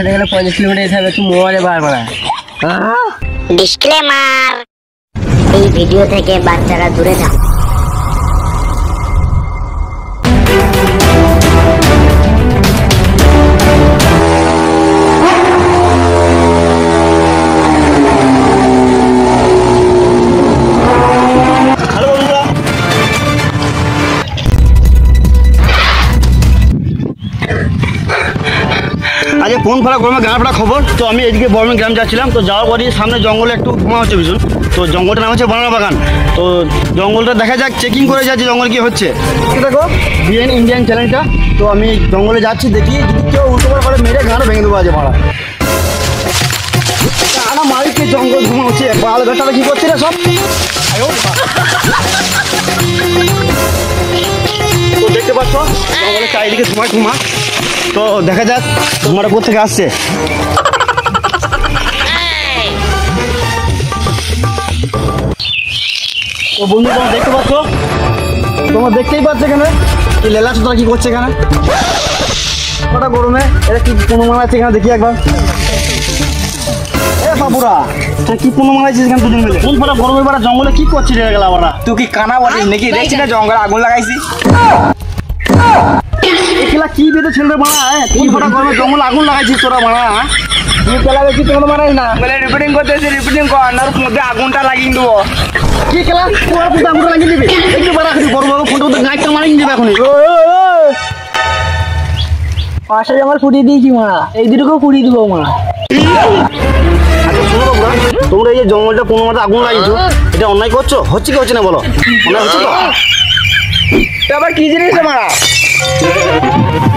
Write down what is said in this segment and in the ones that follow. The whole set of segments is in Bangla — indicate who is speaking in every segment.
Speaker 1: খেতে গেলে 50 কিলোমিটার যেতে হবে, তুই মোবাইলে পারবে না।
Speaker 2: ডিসক্লেমার, এই ভিডিও থেকে বাচ্চারা দূরে থাকুন।
Speaker 3: আজ ফোন ফাড়া গরমে গাঁ ফাড়া খবর। তো আমি এদিকে বর্মন গ্রাম যাচ্ছিলাম, তো যাওয়ার পরই সামনে জঙ্গলে একটু ঘুমা হচ্ছে ভীষণ। তো জঙ্গলটার নাম হচ্ছে বানানা বাগান। তো জঙ্গলটা দেখা যাক, চেকিং করে যাচ্ছে জঙ্গল কি হচ্ছে। দেখো বিএন ইন্ডিয়ান চ্যানেলটা। তো আমি জঙ্গলে যাচ্ছি, দেখি যদি কেউ উল্টো করে মেরে গাঁড়ো ভেঙে দেবো আজ ভাড়া। গাঁড়া মারিকে জঙ্গল ঘুমা হচ্ছে, বাল বেটাটা কি করছে রে সব। তো দেখতে পাচ্ছ জঙ্গলের চারিদিকে ঘুমা। তো দেখা যাক তোমার উপর থেকে আসছে। তো বন্ধু তোমরা দেখতে পাচ্ছ, তোমরা দেখতেই পাচ্ছ এখানে কি লেলা সুতরা কি করছে এখানে। কটা গরমে এটা কি কোনো মানাচ্ছে এখানে, দেখি একবার। এ বাবুরা কি কোনো মানাইছিস এখানে দুজন মিলে? কোন ফটা গরমের বেলা জঙ্গলে কি করছিস রে গেলা ওরা?
Speaker 1: তুই কি কানা বলিস নাকি? দেখছি না জঙ্গলে আগুন লাগাইছি।
Speaker 3: এগুলা কি বেঁধে ছেলে মারা? কোন ফটা গরমে জঙ্গলে আগুন লাগাইছিস তোরা মারা?
Speaker 1: তুই খেলা বেশি তোমরা মারাই না বলে রিপোর্টিং করতেছি, রিপোর্টিং কর না মধ্যে আগুনটা লাগিয়ে দেবো।
Speaker 3: কি খেলা তোরা কিন্তু আগুনটা লাগিয়ে দিবি? একটু বাড়া বড় বড় ফোনটা গাছটা মারিয়ে দিবে এখনই।
Speaker 1: পাশে জঙ্গল ফুটিয়ে দিয়েছি মা, এই দুটোকেও ফুটিয়ে দেবো মা।
Speaker 3: আচ্ছা শোনো বাবুরা, তোমরা এই যে জঙ্গলটা কোনো মতো আগুন লাগিয়েছো, এটা অন্যায় করছো? হচ্ছে কি হচ্ছে না বলো? অন্যায় হচ্ছে তো?
Speaker 1: আবার কি জিনিস মারা?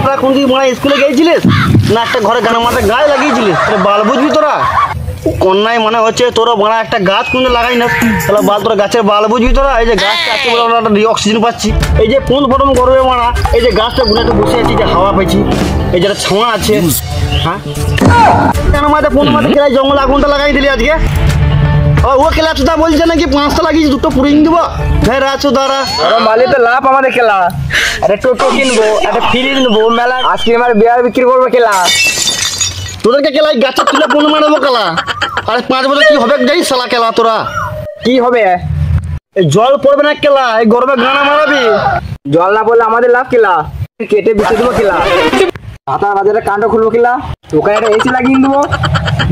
Speaker 3: তোরা কোন দিন মারা স্কুলে গিয়েছিলিস না একটা ঘরে গানা মাথা গায়ে লাগিয়েছিলিস? বাল বুঝবি তোরা? অন্যায় মানে হচ্ছে তোরা মারা একটা গাছ কোনদিন লাগাই না, তাহলে বাল তোরা গাছের বাল বুঝবি তোরা? এই যে গাছটা আছে বলে আমরা একটা অক্সিজেন পাচ্ছি। এই যে কোন ফটম গরমে মারা, এই যে গাছটা গুনে একটু বসে আছি, যে হাওয়া পাইছি, এই যেটা ছাওয়া আছে। হ্যাঁ কেন মাঝে কোন মাঝে খেলায় জঙ্গল আগুনটা লাগাই দিলি আজকে? ও খেলা চুদা বলছে নাকি 5টা লাগিয়েছি, 2টো পুড়িয়ে দেবো। হ্যাঁ রাচো দাঁড়া,
Speaker 1: মালি তো লাভ আমাদের খেলা। একটা টোটো কিনবো, একটা ফ্রিজ নেবো, মেলা আজকে আমার বিয়ার বিক্রি করবো খেলা।
Speaker 3: তোদেরকে খেলা গাছে তুলে পনেরো মারাবো খেলা। আর 5 বছর কি হবে যাই শালা খেলা তোরা?
Speaker 1: কি হবে?
Speaker 3: এই জল পড়বে না খেলা, এই গরমে গানা মারাবি।
Speaker 1: জল না পড়লে আমাদের লাভ খেলা, কেটে বিচে দেবো খেলা। হাতা বাজারে কাণ্ড খুলবো খেলা, ওখানে একটা এসি লাগিয়ে দেবো।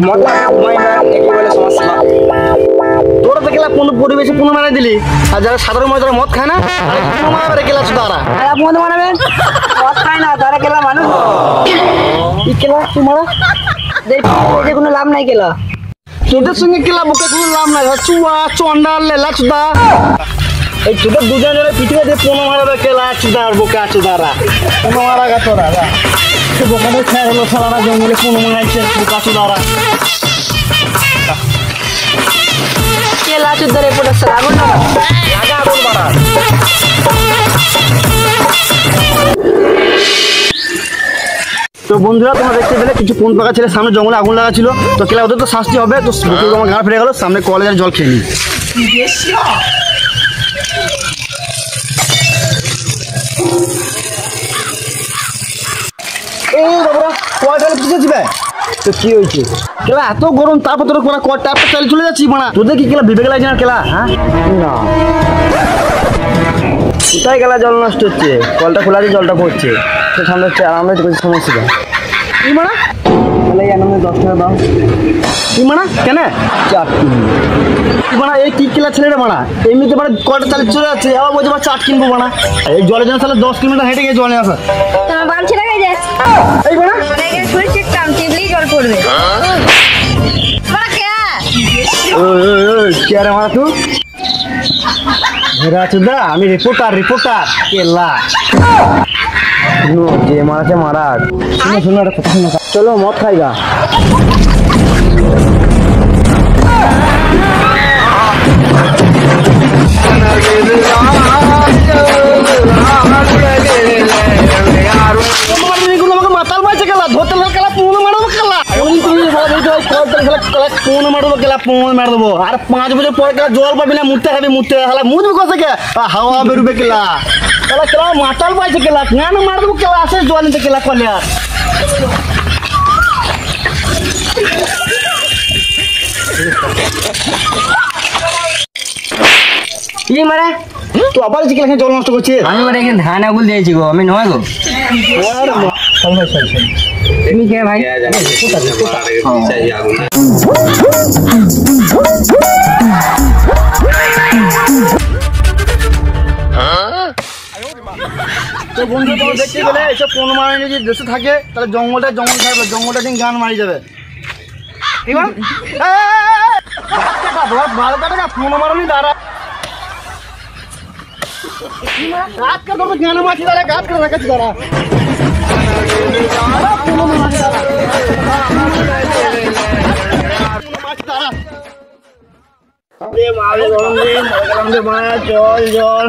Speaker 1: মদ ঘুমাই না বলে সমস্যা।
Speaker 3: তোরা তো খেলা কোনো পরিবেশে পুনঃ মারাই দিলি, আর যারা সাধারণ মানুষ যারা মদ খায় না পুনঃ মারাবে খেলা তারা।
Speaker 1: মদ মারাবে, মদ খায় না তারা খেলা মানুষ। কি খেলা তোমার কোনো লাভ নাই খেলা।
Speaker 3: তোদের সঙ্গে খেলা বুকে কোনো লাভ নাই। চুয়া চন্ডাল লেলা চুদা, এই তোদের দুজন জনের পিছিয়ে দিয়ে পুনঃ মারাবে খেলা চুদার বুকে আছে তারা। পুনঃ মারা গা তোরা বোকাতে খেয়ে হলো সারা জঙ্গলে পুনঃ মারাইছে বুকা চুদারা।
Speaker 1: খেলা চুদারে পড়েছে আগুন না লাগা আগুন মারা।
Speaker 3: তো বন্ধুরা তোমরা দেখতে পেলে কিছু কোন পাকা ছেলে সামনে জঙ্গলে আগুন লাগাচ্ছিল। তো খেলা ওদের তো শাস্তি হবে। তো আমার ঘাড় ফিরে গেল, সামনে কলেজের জল খেয়ে নি। তো কি হয়েছে খেলা এত গরম, তারপর তোর ট্যাপটা চালিয়ে চলে যাচ্ছি মানা। তোদের কি খেলা বিবেক লাগছে না খেলা? হ্যাঁ
Speaker 1: না কোথায় গেলা জল নষ্ট হচ্ছে, কলটা খোলা আছে জলটা পড়ছে। তো সামনে হচ্ছে আরামে সমস্যা
Speaker 3: কি মানা?
Speaker 1: তাহলে আনন্দে 10 টাকা দাও।
Speaker 3: কি মানা কেন?
Speaker 1: চাট কিনবো।
Speaker 3: কি মানা এই কি খেলা ছেলে রে মানা? এমনিতে মানে কলটা চালিয়ে চলে যাচ্ছে, আবার বলছে চাট কিনবো মানা। এই জলের জন্য তাহলে 10 কিলোমিটার হেঁটে গিয়ে জল নিয়ে আসা।
Speaker 4: তোমার বাম ছেড়ে গেছে
Speaker 3: এই মানা
Speaker 4: সুইচ টান টিপলেই জল পড়বে।
Speaker 3: কে রে মানা তুই? চুদা আমি রিপোর্টার কেলা
Speaker 1: যে মারাছে মারা। শুনো একটা কথা শুনো, চলো মদ খাই গা।
Speaker 3: মাতাল পাইছে খেলা ধরতে খেলা পুরো মারবো খেলা পুরো মারবো খেলা পুরো মার দেবো। আর 5 বছর পরে খেলা জল পাবি না, মুততে খাবি মুততে খেলা মুতবি কোথা থেকে? হাওয়া বেরোবে খেলা খেলা খেলা মাতাল পাইছে খেলা না মার দেবো খেলা আসে জল নিতে খেলা কলে। আর
Speaker 1: কি মানে
Speaker 3: তুই আবার জিকে এখানে জল নষ্ট করছিস?
Speaker 1: আমি মানে এখানে ধান আগুল দিয়েছি গো, আমি নয় গো। তুমি কে ভাই?
Speaker 3: তো বন্ধু তোমরা দেখতে গেলে এসব কোন মানে যদি দেশে থাকে তাহলে জঙ্গল থাকবে, জঙ্গলটা দিন গান মারি যাবে। ঠিক আছে? ভালো কাটা না ফোন মারনি দাঁড়া। গাছ কাটা তো গান মারছি দাঁড়া, গাছ কাটা রাখাচ্ছি দাঁড়া। জল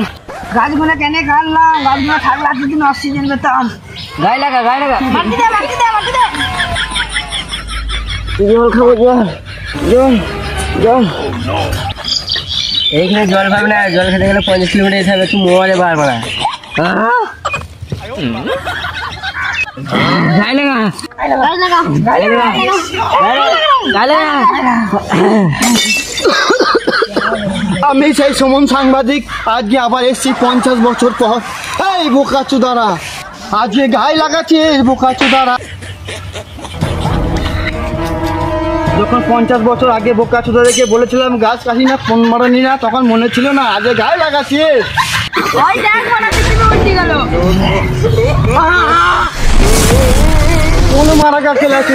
Speaker 4: গাছগুলো কেন কাটলাম? গাছগুলো থাকলে এতদিন অক্সিজেন পেতাম।
Speaker 1: গায়ে লাগা
Speaker 4: মাটি দে, মাটি দে, মাটি দে।
Speaker 1: জল খাবো, জল। এইখানে জল পাবে না, জল খেতে গেলে 50 কিলোমিটার যেতে হবে, তুই মোবাইলে পারবো না। গায়ে লাগা।
Speaker 3: আমি সেই সমন সাংবাদিক, আজকে আবার এসছি 50 বছর পর। এই বোকাচু দ্বারা আজকে গায়ে লাগাচ্ছি বোকাচু দ্বারা। যখন 50 বছর আগে বোকাচু দাদাকে বলেছিলাম গাছ কাটি না ফোন মারানি না, তখন মনে ছিল না আজকে গায়ে লাগাচ্ছি।
Speaker 4: ওই দেখ মনে হচ্ছে তুমি উঠে গেল।
Speaker 3: কোন মারা গাছে লাগছে